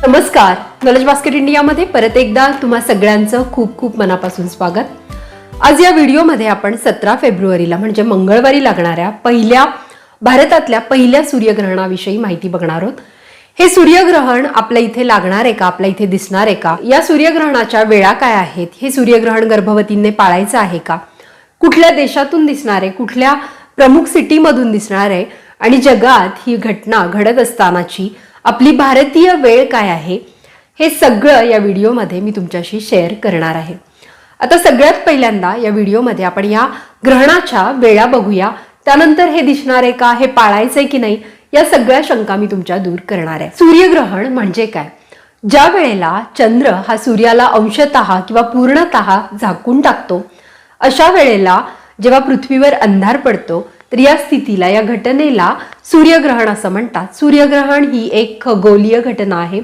नमस्कार, knowledge basket इंडियामध्ये परत एकदा तुम्हा सगळ्यांचं खूप खूप मनापासून स्वागत. आज या व्हिडिओमध्ये आपण 17 फेब्रुवारीला म्हणजे मंगळवारी लागणाऱ्या भारतातल्या पहिल्या सूर्यग्रहणाविषयी माहिती बघणार आहोत. हे सूर्यग्रहण आपल्या इथे लागणार आहे का, आपल्या इथे दिसणार आहे का, या सूर्यग्रहणाच्या वेळा काय आहेत, हे सूर्यग्रहण गर्भवतींनी पाळायचं आहे का, कुठल्या देशातून दिसणार आहे, कुठल्या प्रमुख सिटीमधून दिसणार आहे आणि जगात ही घटना घडत असतानाची आपली भारतीय वेळ काय आहे, हे सगळं या व्हिडिओमध्ये मी तुमच्याशी शेअर करणार आहे. आता सगळ्यात पहिल्यांदा या व्हिडिओमध्ये आपण या ग्रहणाच्या वेळा बघूया. त्यानंतर हे दिसणार आहे का, हे पाळायचंय की नाही, या सगळ्या शंका मी तुमच्या दूर करणार आहे. सूर्यग्रहण म्हणजे काय? ज्या वेळेला चंद्र हा सूर्याला अंशतः किंवा पूर्णतः झाकून टाकतो, अशा वेळेला जेव्हा पृथ्वीवर अंधार पडतो तर या स्थितीला, या घटनेला सूर्यग्रहण असं म्हणतात. सूर्यग्रहण ही एक खगोलीय घटना आहे.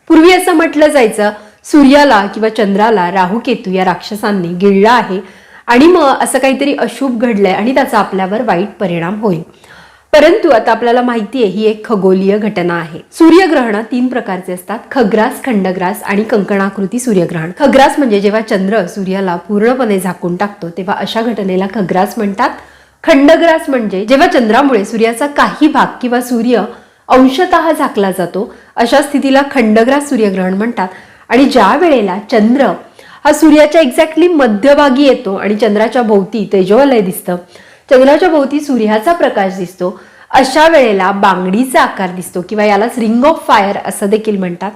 पूर्वी असं म्हटलं जायचं, सूर्याला किंवा चंद्राला राहू केतू या राक्षसांनी गिळलं आहे आणि मग असं काहीतरी अशुभ घडलंय आणि त्याचा आपल्यावर वाईट परिणाम होईल. परंतु आता आपल्याला माहिती आहे ही एक खगोलीय घटना आहे. सूर्यग्रहण 3 प्रकारचे असतात: खग्रास, खंडग्रास आणि कंकणाकृती सूर्यग्रहण. खग्रास म्हणजे जेव्हा चंद्र सूर्याला पूर्णपणे झाकून टाकतो तेव्हा अशा घटनेला खग्रास म्हणतात. खंडग्रास म्हणजे जेव्हा चंद्रामुळे सूर्याचा काही भाग किंवा सूर्य अंशतः झाकला जातो, अशा स्थितीला खंडग्रास सूर्यग्रहण म्हणतात. आणि ज्या वेळेला चंद्र हा सूर्याच्या एक्झॅक्टली मध्यभागी येतो आणि चंद्राच्या भोवती तेजोवलय दिसतं, चंद्राच्या भोवती सूर्याचा प्रकाश दिसतो, अशा वेळेला बांगडीचा आकार दिसतो किंवा यालाच रिंग ऑफ फायर असं देखील म्हणतात.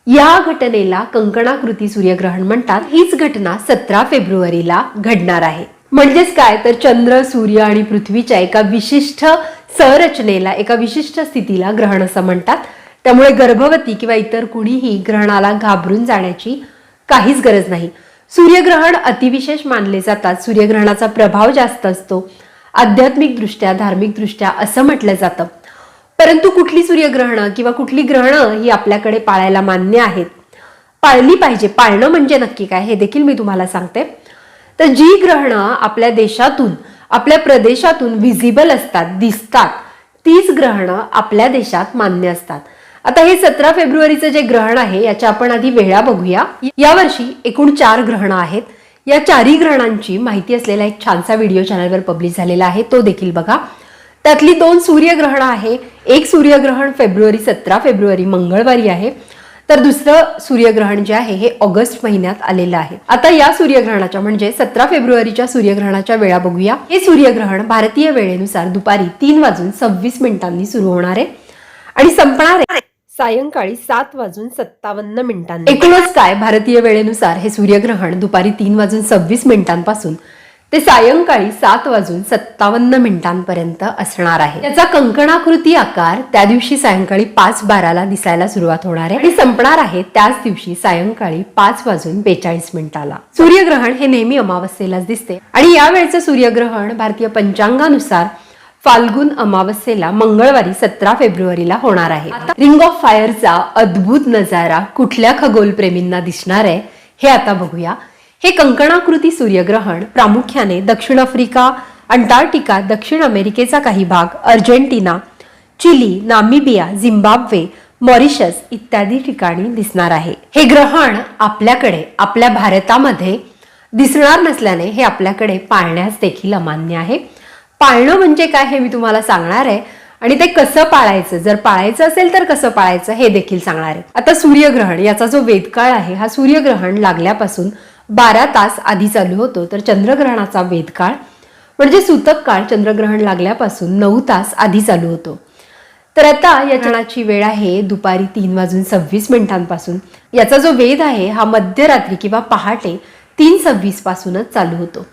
या घटनेला कंकणाकृती सूर्यग्रहण म्हणतात. हीच घटना 17 फेब्रुवारीला घडणार आहे. म्हणजेच काय तर चंद्र, सूर्य आणि पृथ्वीच्या एका विशिष्ट संरचनेला, एका विशिष्ट स्थितीला ग्रहण असं म्हणतात. त्यामुळे गर्भवती किंवा इतर कुणीही ग्रहणाला घाबरून जाण्याची काहीच गरज नाही. सूर्यग्रहण अतिविशेष मानले जातात. सूर्यग्रहणाचा प्रभाव जास्त असतो, आध्यात्मिक दृष्ट्या, धार्मिक दृष्ट्या असं म्हटलं जातं. परंतु कुठली सूर्यग्रहणं किंवा कुठली ग्रहणं ही आपल्याकडे पाळायला मान्य आहेत, पाळली पाहिजे. पाळणं म्हणजे नक्की काय हे देखील मी तुम्हाला सांगते. तर जी ग्रहणं आपल्या देशातून, आपल्या प्रदेशातून व्हिजिबल असतात, दिसतात, तीच ग्रहणं आपल्या देशात मान्य असतात. आता हे 17 फेब्रुवारीचं जे ग्रहण आहे याच्या आपण आधी वेळा बघूया. यावर्षी एकूण 4 ग्रहणं आहेत. या 4ही ग्रहणांची माहिती असलेला एक छानसा व्हिडिओ चॅनलवर पब्लिश झालेला आहे, तो देखील बघा. त्यातली 2 सूर्यग्रहणं आहे. एक सूर्यग्रहण 17 फेब्रुवारी मंगळवारी आहे, तर दुसरं सूर्यग्रहण जे आहे हे ऑगस्ट महिन्यात आलेलं आहे. आता या सूर्यग्रहणाच्या म्हणजे 17 फेब्रुवारीच्या सूर्यग्रहणाच्या वेळा बघूया. हे सूर्यग्रहण भारतीय वेळेनुसार दुपारी 3:26 सुरू होणार आहे आणि संपणार आहे सायंकाळी 7:57 एकूणच काय, भारतीय वेळेनुसार हे सूर्यग्रहण दुपारी 3:26 ते सायंकाळी 7:57 असणार आहे. याचा कंकणाकृती आकार त्या दिवशी सायंकाळी 5:12 दिसायला सुरुवात होणार आहे आणि संपणार आहे त्याच दिवशी सायंकाळी 5:42. सूर्यग्रहण हे नेहमी अमावस्येलाच दिसते आणि यावेळचं सूर्यग्रहण भारतीय पंचांगानुसार फाल्गुन अमावस्येला मंगळवारी 17 फेब्रुवारीला होणार आहे. रिंग ऑफ फायरचा अद्भुत नजारा कुठल्या खगोलप्रेमींना दिसणार आहे हे आता बघूया. हे कंकणाकृती सूर्यग्रहण प्रामुख्याने दक्षिण आफ्रिका, अंटार्क्टिका, दक्षिण अमेरिकेचा काही भाग, Argentina, Chile, Namibia, Zimbabwe, Mauritius इत्यादी ठिकाणी दिसणार आहे. हे ग्रहण आपल्याकडे, आपल्या भारतामध्ये दिसणार नसल्याने हे आपल्याकडे पाळण्यास देखील अमान्य आहे. पाळणं म्हणजे काय हे मी तुम्हाला सांगणार आहे आणि ते कसं पाळायचं, जर पाळायचं असेल तर कसं पाळायचं हे देखील सांगणार आहे. आता सूर्यग्रहण याचा जो वेदकाळ आहे, हा सूर्यग्रहण लागल्यापासून 12 तास आधी चालू होतो, तर चंद्रग्रहणाचा वेदकाळ म्हणजे सूतक काळ चंद्रग्रहण लागल्यापासून 9 तास आधी चालू होतो. तर आता या ग्रहणाची वेळ आहे दुपारी 3:26 याचा जो वेध आहे हा मध्यरात्री किंवा पहाटे 3:26 पासूनच चालू होतो.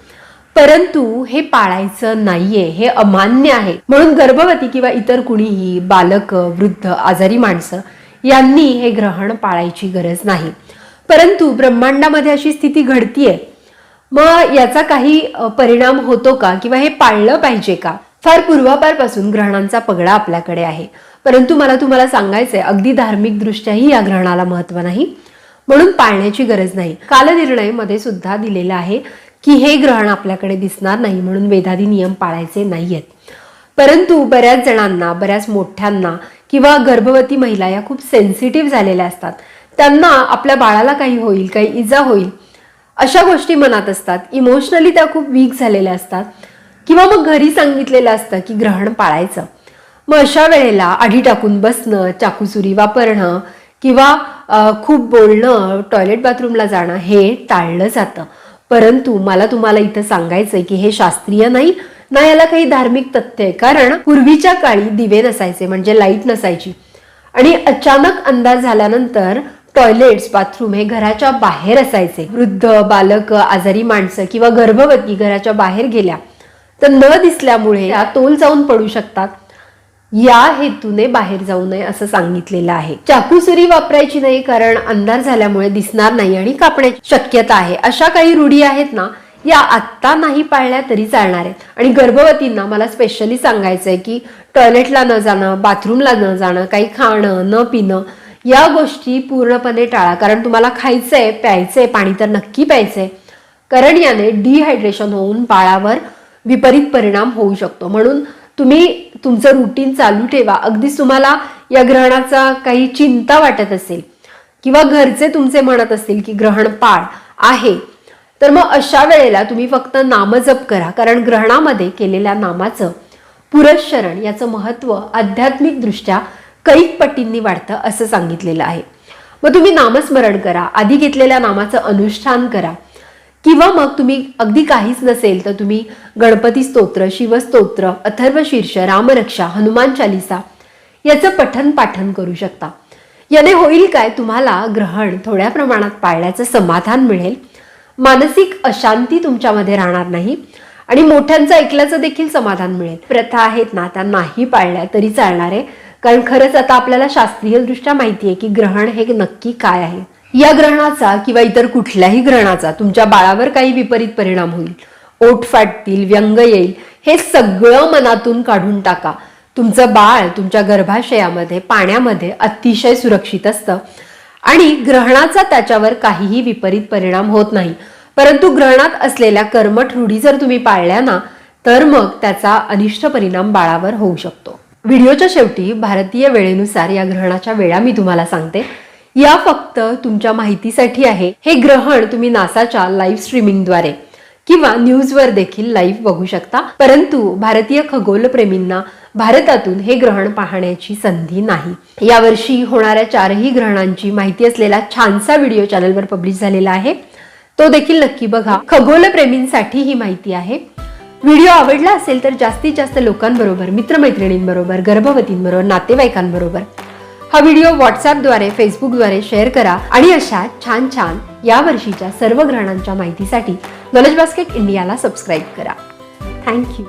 परंतु हे पाळायचं नाहीये, हे अमान्य आहे. म्हणून गर्भवती किंवा इतर कुणीही, बालक, वृद्ध, आजारी माणसं यांनी हे ग्रहण पाळायची गरज नाही. परंतु ब्रह्मांडामध्ये अशी स्थिती घडतीये, मग याचा काही परिणाम होतो का किंवा हे पाळलं पाहिजे का? फार पूर्वापारपासून ग्रहणांचा पगडा आपल्याकडे आहे. परंतु मला तुम्हाला सांगायचंय, अगदी धार्मिक दृष्ट्याही या ग्रहणाला महत्व नाही, म्हणून पाळण्याची गरज नाही. कालनिर्णय मध्ये सुद्धा दिलेला आहे की हे ग्रहण आपल्याकडे दिसणार नाही, म्हणून वेदादी नियम पाळायचे नाहीयेत. परंतु बऱ्याच जणांना, बऱ्याच मोठ्यांना किंवा गर्भवती महिला या खूप सेन्सिटिव्ह झालेल्या असतात. त्यांना आपल्या बाळाला काही होईल, काही इजा होईल अशा गोष्टी मनात असतात. इमोशनली त्या खूप वीक झालेल्या असतात किंवा मग घरी सांगितलेलं असतं की ग्रहण पाळायचं. मग अशा वेळेला आधी टाकून बसणं, चाकूसुरी वापरणं किंवा खूप बोलणं, टॉयलेट बाथरूमला जाणं हे टाळलं जातं. परंतु मला तुम्हाला इथं सांगायचंय की हे शास्त्रीय नाही ना, याला काही धार्मिक तथ्य आहे. कारण पूर्वीच्या काळी दिवे नसायचे, म्हणजे लाईट नसायची आणि अचानक अंधार झाल्यानंतर टॉयलेट्स, बाथरूम हे घराच्या बाहेर असायचे. वृद्ध, बालक, आजारी माणसं किंवा गर्भवती घराच्या बाहेर गेल्या तर न दिसल्यामुळे त्या तोल जाऊन पडू शकतात. या हेतूने बाहेर जाऊ नये असं सांगितलेलं आहे. चाकूसुरी वापरायची नाही कारण अंधार झाल्यामुळे दिसणार नाही आणि कापण्याची शक्यता आहे. अशा काही रूढी आहेत ना, या आत्ता नाही पाळल्या तरी चालणार आहेत. आणि गर्भवतींना मला स्पेशली सांगायचंय की टॉयलेटला न जाणं, बाथरूमला न जाणं, काही खाणं न पिणं या गोष्टी पूर्णपणे टाळा. कारण तुम्हाला खायचंय, प्यायचंय, पाणी तर नक्की प्यायचंय. कारण याने डिहायड्रेशन होऊन बाळावर विपरीत परिणाम होऊ शकतो. म्हणून तुम्ही तुमचं रुटीन चालू ठेवा. अगदीच तुम्हाला या ग्रहणाचा काही चिंता वाटत असेल किंवा घरचे तुमचे म्हणत असतील की ग्रहण पाळ आहे, तर मग अशा वेळेला तुम्ही फक्त नामजप करा. कारण ग्रहणामध्ये केलेल्या नामाचं पुरस्चरण याचं महत्व आध्यात्मिक दृष्ट्या कैक पटींनी वाढतं असं सांगितलेलं आहे. मग तुम्ही नामस्मरण करा, आधी घेतलेल्या नामाचं अनुष्ठान करा किंवा मग तुम्ही अगदी काहीच नसेल तर तुम्ही गणपती स्तोत्र, शिवस्तोत्र, अथर्वशीर्ष, रामरक्षा, हनुमान चालिसा याचं पठन पाठन करू शकता. याने होईल काय, तुम्हाला ग्रहण थोड्या प्रमाणात पाळल्याचं समाधान मिळेल, मानसिक अशांती तुमच्यामध्ये राहणार नाही आणि मोठ्यांचं ऐकल्याचं देखील समाधान मिळेल. प्रथा आहेत ना, त्या नाही पाळल्या तरी चालणार आहे. कारण खरंच आता आपल्याला शास्त्रीय दृष्ट्या माहिती आहे की ग्रहण हे नक्की काय आहे. या ग्रहणाचा किंवा इतर कुठल्याही ग्रहणाचा तुमच्या बाळावर काही विपरीत परिणाम होईल, ओठ फाटतील, व्यंग येईल, हे सगळं मनातून काढून टाका. तुमचं बाळ तुमच्या गर्भाशयामध्ये, पाण्यामध्ये अतिशय सुरक्षित असतं आणि ग्रहणाचा त्याच्यावर काहीही विपरीत परिणाम होत नाही. परंतु ग्रहणात असलेल्या कर्मठ रूढी जर तुम्ही पाळल्या ना, तर मग त्याचा अनिष्ट परिणाम बाळावर होऊ शकतो. व्हिडिओच्या शेवटी भारतीय वेळेनुसार या ग्रहणाच्या वेळा मी तुम्हाला सांगते. या फक्त तुमच्या माहितीसाठी आहे. हे ग्रहण तुम्ही नासाच्या लाईव्ह स्ट्रीमिंगद्वारे किंवा न्यूजवर देखील लाईव्ह बघू शकता. परंतु भारतीय खगोलप्रेमींना भारतातून हे ग्रहण पाहण्याची संधी नाही. यावर्षी होणाऱ्या 4ही ग्रहणांची माहिती असलेला छानसा व्हिडिओ चॅनलवर पब्लिश झालेला आहे, तो देखील नक्की बघा. खगोलप्रेमींसाठी ही माहिती आहे. व्हिडिओ आवडला असेल तर जास्तीत जास्त लोकांबरोबर, मित्रमैत्रिणींबरोबर, गर्भवतींबरोबर, नातेवाईकांबरोबर हा व्हिडिओ व्हॉट्सअपद्वारे, फेसबुकद्वारे शेअर करा आणि अशा छान छान या वर्षीच्या सर्व ग्रहणांच्या माहितीसाठी नॉलेज बास्केट इंडियाला सबस्क्राईब करा. थँक्यू.